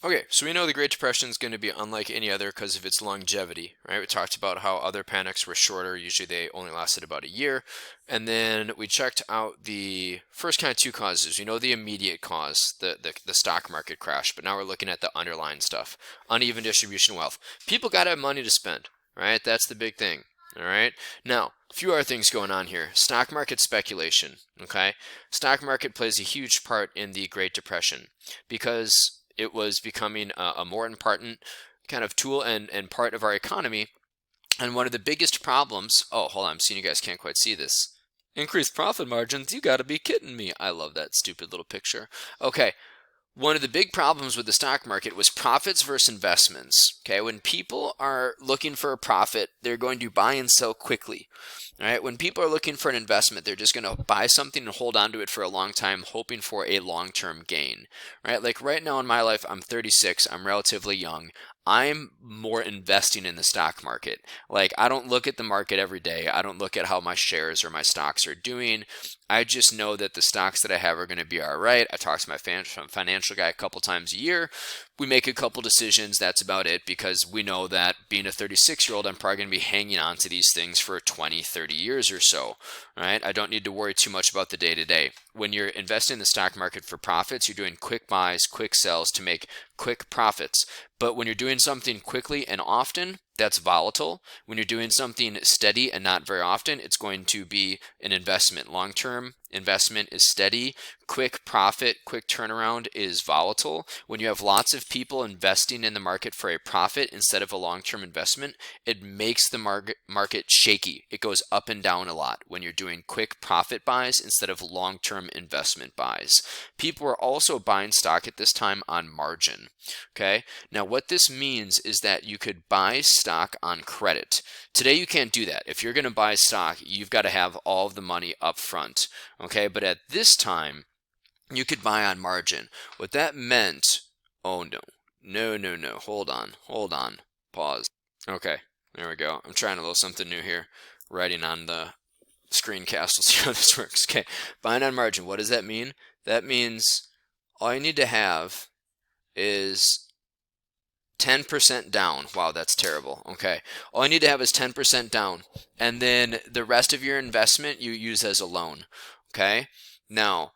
Okay, so we know the Great Depression is going to be unlike any other because of its longevity, right? We talked about how other panics were shorter. Usually they only lasted about a year. And then we checked out the first kind of two causes. We know the immediate cause, the stock market crash, but now we're looking at the underlying stuff. Uneven distribution of wealth. People got to have money to spend, right? That's the big thing, all right? Now, a few other things going on here. Stock market speculation, okay? Stock market plays a huge part in the Great Depression because it was becoming a more important kind of tool and part of our economy. And one of the biggest problems, oh, hold on, I'm seeing you guys can't quite see this. Increased profit margins, you gotta be kidding me. I love that stupid little picture. Okay, one of the big problems with the stock market was profits versus investments. Okay, when people are looking for a profit, they're going to buy and sell quickly. All right, when people are looking for an investment, they're just going to buy something and hold on to it for a long time, hoping for a long-term gain. Right, like right now in my life, I'm 36, I'm relatively young. I'm more investing in the stock market. Like, I don't look at the market every day. I don't look at how my shares or my stocks are doing. I just know that the stocks that I have are going to be all right. I talk to my financial guy a couple times a year. We make a couple decisions. That's about it, because we know that being a 36-year-old, I'm probably going to be hanging on to these things for 20, 30 years or so, right? I don't need to worry too much about the day-to-day. When you're investing in the stock market for profits, you're doing quick buys, quick sells to make quick profits. But when you're doing something quickly and often, that's volatile. When you're doing something steady and not very often, it's going to be an investment. Long-term investment is steady. Quick profit, quick turnaround is volatile. When you have lots of people investing in the market for a profit instead of a long-term investment, it makes the market shaky. It goes up and down a lot when you're doing quick profit buys instead of long-term investment buys. People are also buying stock at this time on margin. Okay, now what this means is that you could buy stock on credit. Today you can't do that. If you're going to buy stock, you've got to have all of the money up front. Okay, but at this time, you could buy on margin. What that meant, oh no, hold on, pause. Okay, there we go. I'm trying a little something new here, writing on the screencast. We'll see how this works. Okay, buying on margin, what does that mean? That means all you need to have is 10% down. Wow, that's terrible. Okay. All you need to have is 10% down. And then the rest of your investment you use as a loan. Okay. Now,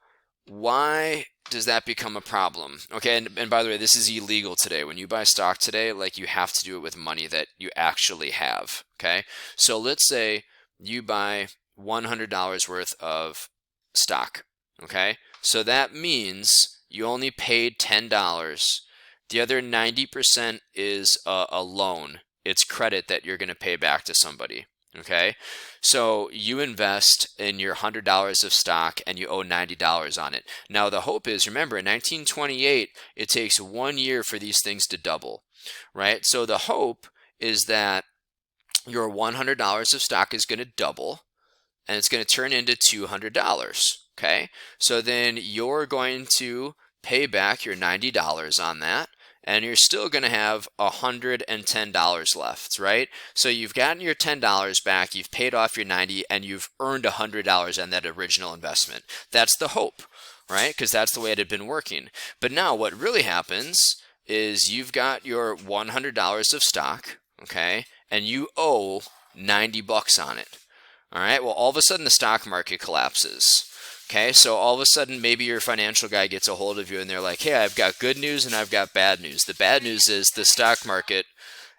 why does that become a problem? Okay. And by the way, this is illegal today. When you buy stock today, like, you have to do it with money that you actually have. Okay. So let's say you buy $100 worth of stock. Okay. So that means you only paid $10. The other 90% is a loan. It's credit that you're going to pay back to somebody. Okay, so you invest in your $100 of stock and you owe $90 on it. Now the hope is, remember, in 1928, it takes 1 year for these things to double, right? So the hope is that your $100 of stock is going to double and it's going to turn into $200. Okay, so then you're going to pay back your $90 on that, and you're still going to have $110 left, right? So you've gotten your $10 back, you've paid off your 90, and you've earned $100 on that original investment. That's the hope, right? Because that's the way it had been working. But now what really happens is you've got your $100 of stock, okay, and you owe 90 bucks on it. All right, well, all of a sudden the stock market collapses. Okay, so all of a sudden maybe your financial guy gets a hold of you and they're like, hey, I've got good news and I've got bad news. The bad news is the stock market,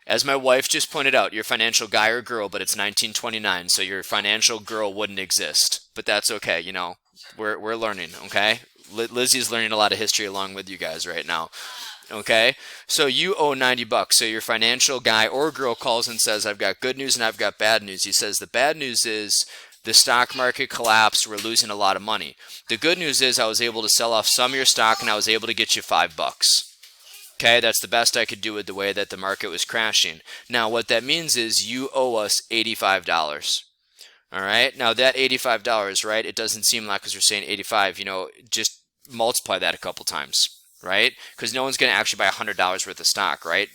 as my wife just pointed out, your financial guy or girl, but it's 1929, so your financial girl wouldn't exist. But that's okay, you know, we're learning, okay? Lizzie's learning a lot of history along with you guys right now. Okay, so you owe 90 bucks. So your financial guy or girl calls and says, I've got good news and I've got bad news. He says, the bad news is the stock market collapsed. We're losing a lot of money. The good news is I was able to sell off some of your stock and I was able to get you $5. Okay, that's the best I could do with the way that the market was crashing. Now, what that means is you owe us $85. All right, now that $85, right, it doesn't seem like, because we're saying 85, you know, just multiply that a couple times. right? Because no one's going to actually buy $100 worth of stock, right?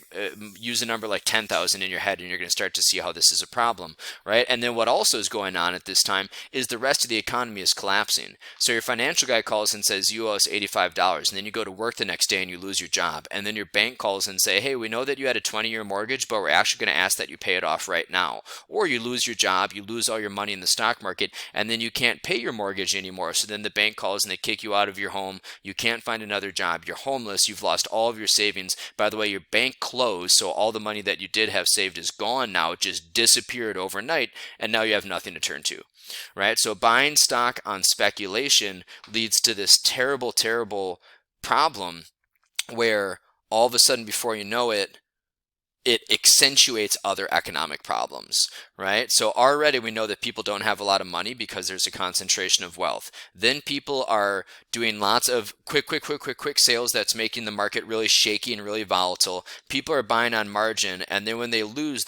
Use a number like 10,000 in your head and you're going to start to see how this is a problem, right? And then what also is going on at this time is the rest of the economy is collapsing. So your financial guy calls and says, you owe us $85, and then you go to work the next day and you lose your job. And then your bank calls and say, hey, we know that you had a 20-year mortgage, but we're actually going to ask that you pay it off right now. Or you lose your job, you lose all your money in the stock market, and then you can't pay your mortgage anymore. So then the bank calls and they kick you out of your home. You can't find another job. You're homeless. You've lost all of your savings. By the way, your bank closed, so all the money that you did have saved is gone now. It just disappeared overnight, and now you have nothing to turn to, right? So buying stock on speculation leads to this terrible, terrible problem where all of a sudden, before you know it, it accentuates other economic problems, right? So already we know that people don't have a lot of money because there's a concentration of wealth. Then people are doing lots of quick sales that's making the market really shaky and really volatile. People are buying on margin, and then when they lose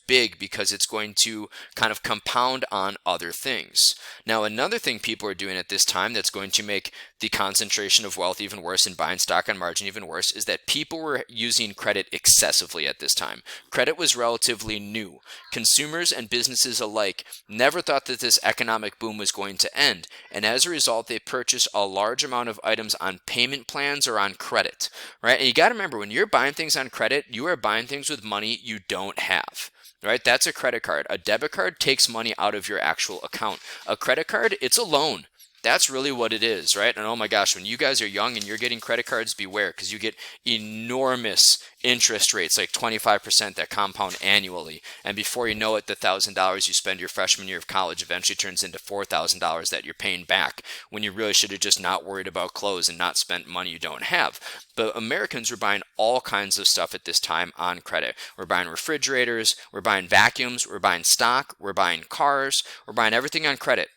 big because it's going to kind of compound on other things. Now, another thing people are doing at this time that's going to make the concentration of wealth even worse and buying stock on margin even worse is that people were using credit excessively at this time. Credit was relatively new. Consumers and businesses alike never thought that this economic boom was going to end, and as a result, they purchased a large amount of items on payment plans or on credit, right? And you got to remember, when you're buying things on credit, you are buying things with money you don't have. Right? That's a credit card. A debit card takes money out of your actual account. A credit card, it's a loan. That's really what it is, right? And oh my gosh, when you guys are young and you're getting credit cards, beware, because you get enormous interest rates, like 25% that compound annually. And before you know it, the $1,000 you spend your freshman year of college eventually turns into $4,000 that you're paying back when you really should have just not worried about clothes and not spent money you don't have. But Americans were buying all kinds of stuff at this time on credit. We're buying refrigerators, we're buying vacuums, we're buying stock, we're buying cars, we're buying everything on credit.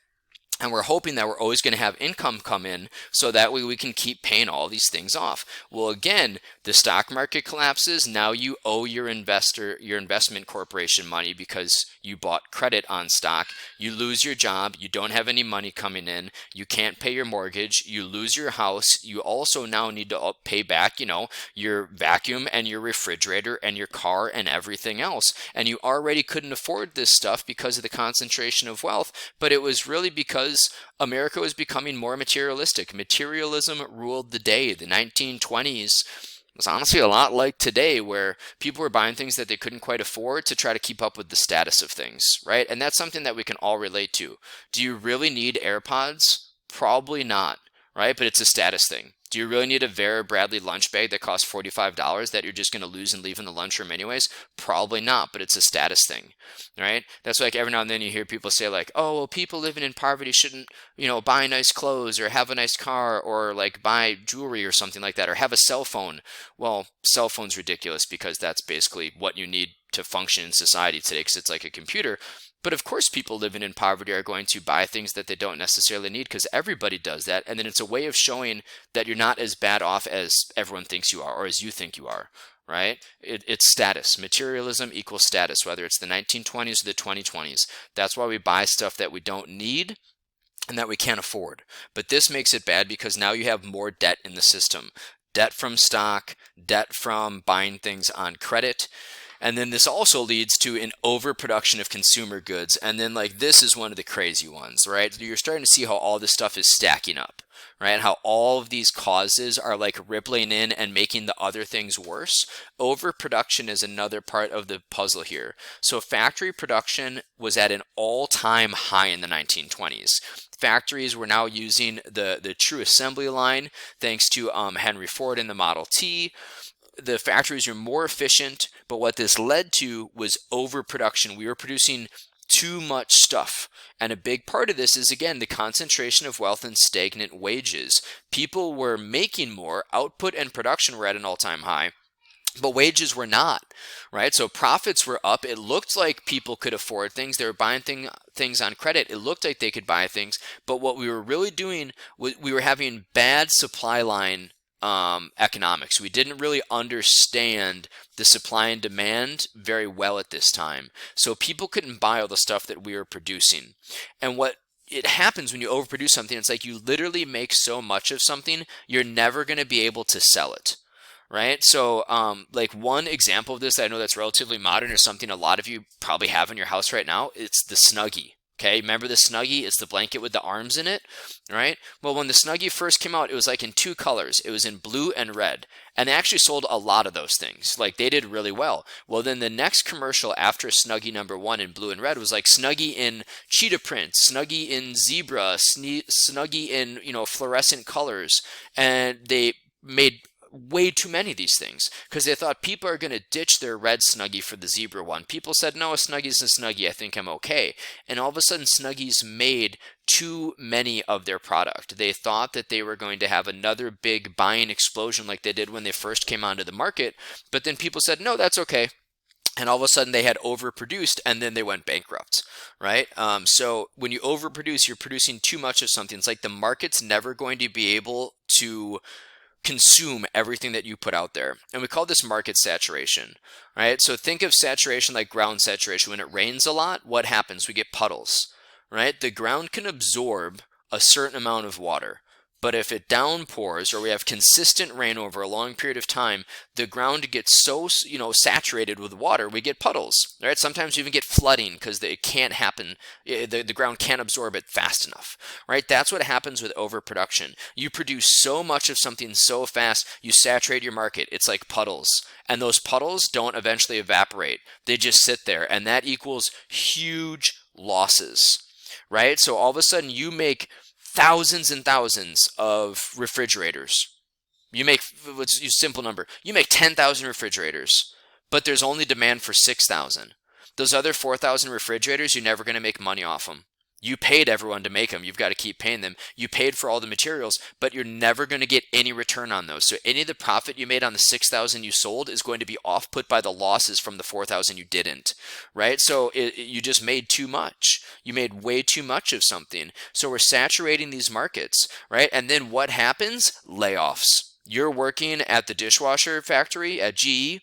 And we're hoping that we're always going to have income come in so that way we can keep paying all these things off. Well, again, the stock market collapses. Now you owe your investment corporation money because you bought credit on stock. You lose your job. You don't have any money coming in. You can't pay your mortgage. You lose your house. You also now need to pay back, your vacuum and your refrigerator and your car and everything else. And you already couldn't afford this stuff because of the concentration of wealth, but it was really because America was becoming more materialistic. Materialism ruled the day. The 1920s was honestly a lot like today, where people were buying things that they couldn't quite afford to try to keep up with the status of things, right? And that's something that we can all relate to. Do you really need AirPods? Probably not, right? But it's a status thing. Do you really need a Vera Bradley lunch bag that costs $45 that you're just going to lose and leave in the lunchroom anyways? Probably not, but it's a status thing, right? That's like every now and then you hear people say like, oh, well, people living in poverty shouldn't, buy nice clothes or have a nice car or like buy jewelry or something like that or have a cell phone. Well, cell phone's ridiculous because that's basically what you need to function in society today because it's like a computer. But of course, people living in poverty are going to buy things that they don't necessarily need because everybody does that. And then it's a way of showing that you're not as bad off as everyone thinks you are or as you think you are, right? It's status. Materialism equals status, whether it's the 1920s or the 2020s. That's why we buy stuff that we don't need and that we can't afford. But this makes it bad because now you have more debt in the system. Debt from stock, debt from buying things on credit. And then this also leads to an overproduction of consumer goods. And then this is one of the crazy ones, right? You're starting to see how all this stuff is stacking up, right? And how all of these causes are rippling in and making the other things worse. Overproduction is another part of the puzzle here. So factory production was at an all-time high in the 1920s. Factories were now using the true assembly line thanks to Henry Ford and the Model T. The factories were more efficient, but what this led to was overproduction. We were producing too much stuff. And a big part of this is, again, the concentration of wealth and stagnant wages. People were making more, output and production were at an all-time high, but wages were not, right? So profits were up. It looked like people could afford things. They were buying things on credit. It looked like they could buy things. But what we were really doing was we were having bad supply line economics. We didn't really understand the supply and demand very well at this time. So people couldn't buy all the stuff that we were producing. And what it happens when you overproduce something. It's like you literally make so much of something, you're never going to be able to sell it. Right? So, like one example of this that I know that's relatively modern is something a lot of you probably have in your house right now. It's the Snuggie. Okay, remember the Snuggie? It's the blanket with the arms in it, right? Well, when the Snuggie first came out, it was like in two colors. It was in blue and red. And they actually sold a lot of those things. Like they did really well. Well, then the next commercial after Snuggie #1 in blue and red was like Snuggie in cheetah print, Snuggie in zebra, Snuggie in, fluorescent colors. And they made way too many of these things because they thought people are going to ditch their red Snuggie for the zebra one. People said, no, a Snuggie's a Snuggie. I think I'm okay. And all of a sudden, Snuggies made too many of their product. They thought that they were going to have another big buying explosion like they did when they first came onto the market. But then people said, no, that's okay. And all of a sudden they had overproduced and then they went bankrupt, right? So when you overproduce, you're producing too much of something. It's like the market's never going to be able to consume everything that you put out there. And we call this market saturation, right? So think of saturation like ground saturation. When it rains a lot, what happens? We get puddles, right? The ground can absorb a certain amount of water. But if it downpours or we have consistent rain over a long period of time, the ground gets so, saturated with water, we get puddles, right? Sometimes you even get flooding because it can't happen. The ground can't absorb it fast enough, right? That's what happens with overproduction. You produce so much of something so fast, you saturate your market. It's like puddles. And those puddles don't eventually evaporate. They just sit there, and that equals huge losses, right? So all of a sudden you make thousands and thousands of refrigerators. Let's use a simple number. You make 10,000 refrigerators, but there's only demand for 6,000. Those other 4,000 refrigerators, you're never going to make money off them. You paid everyone to make them. You've got to keep paying them. You paid for all the materials, but you're never going to get any return on those. So any of the profit you made on the 6,000 you sold is going to be off-put by the losses from the 4,000 you didn't, right? So you just made too much. You made way too much of something. So we're saturating these markets, right? And then what happens? Layoffs. You're working at the dishwasher factory at GE.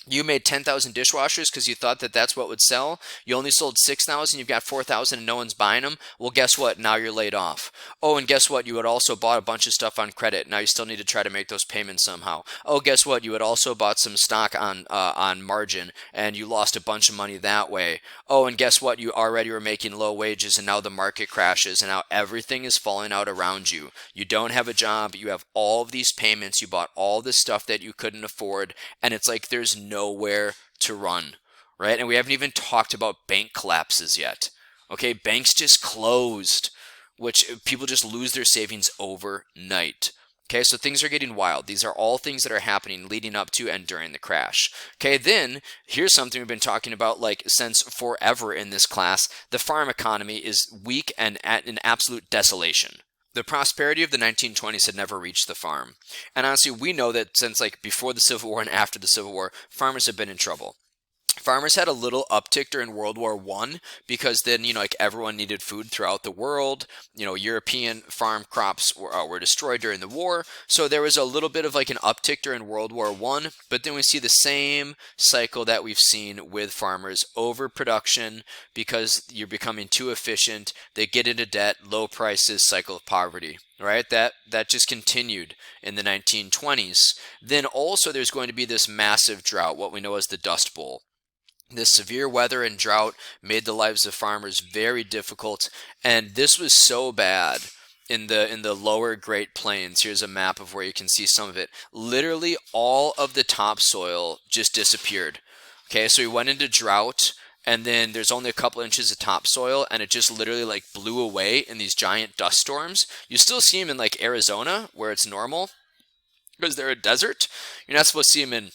You made 10,000 dishwashers because you thought that that's what would sell. You only sold 6,000. You've got 4,000 and no one's buying them. Well, guess what? Now you're laid off. Oh, and guess what? You had also bought a bunch of stuff on credit. Now you still need to try to make those payments somehow. Oh, guess what? You had also bought some stock on margin and you lost a bunch of money that way. Oh, and guess what? You already were making low wages and now the market crashes and now everything is falling out around you. You don't have a job. You have all of these payments. You bought all this stuff that you couldn't afford. And it's like there's nowhere to run, right? And we haven't even talked about bank collapses yet. Okay, banks just closed, which people just lose their savings overnight. Okay, so things are getting wild. These are all things that are happening leading up to and during the crash. Okay, then here's something we've been talking about like since forever in this class. The farm economy is weak and at an absolute desolation. The prosperity of the 1920s had never reached the farm. And honestly, we know that since like before the Civil War and after the Civil War, farmers have been in trouble. Farmers had a little uptick during World War I because then, like everyone needed food throughout the world. European farm crops were destroyed during the war. So there was a little bit of like an uptick during World War I. But then we see the same cycle that we've seen with farmers. Overproduction because you're becoming too efficient. They get into debt, low prices, cycle of poverty. Right? That just continued in the 1920s. Then also there's going to be this massive drought, what we know as the Dust Bowl. This severe weather and drought made the lives of farmers very difficult, and this was so bad in the lower Great Plains. Here's a map of where you can see some of it. Literally all of the topsoil just disappeared. Okay, so we went into drought, and then there's only a couple inches of topsoil, and it just literally like blew away in these giant dust storms. You still see them in like Arizona, where it's normal, because they're a desert. You're not supposed to see them in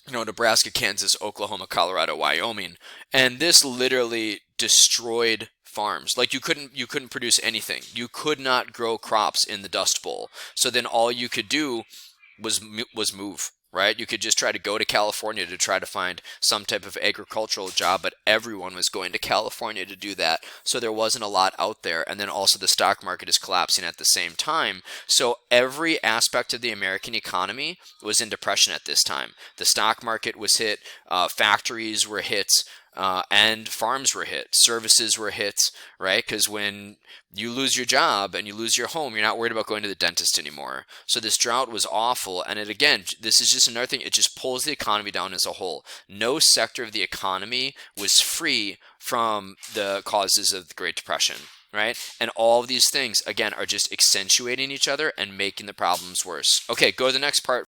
Nebraska, Kansas, Oklahoma, Colorado, Wyoming, and this literally destroyed farms. Like you couldn't produce anything. You could not grow crops in the Dust Bowl. So then all you could do was move. Right? You could just try to go to California to try to find some type of agricultural job, but everyone was going to California to do that. So there wasn't a lot out there. And then also the stock market is collapsing at the same time. So every aspect of the American economy was in depression at this time. The stock market was hit. Factories were hit. and farms were hit, services were hit, right? Because when you lose your job and you lose your home, you're not worried about going to the dentist anymore. So this drought was awful. And it, again, this is just another thing. It just pulls the economy down as a whole. No sector of the economy was free from the causes of the Great Depression, right? And all of these things, again, are just accentuating each other and making the problems worse. Okay, go to the next part.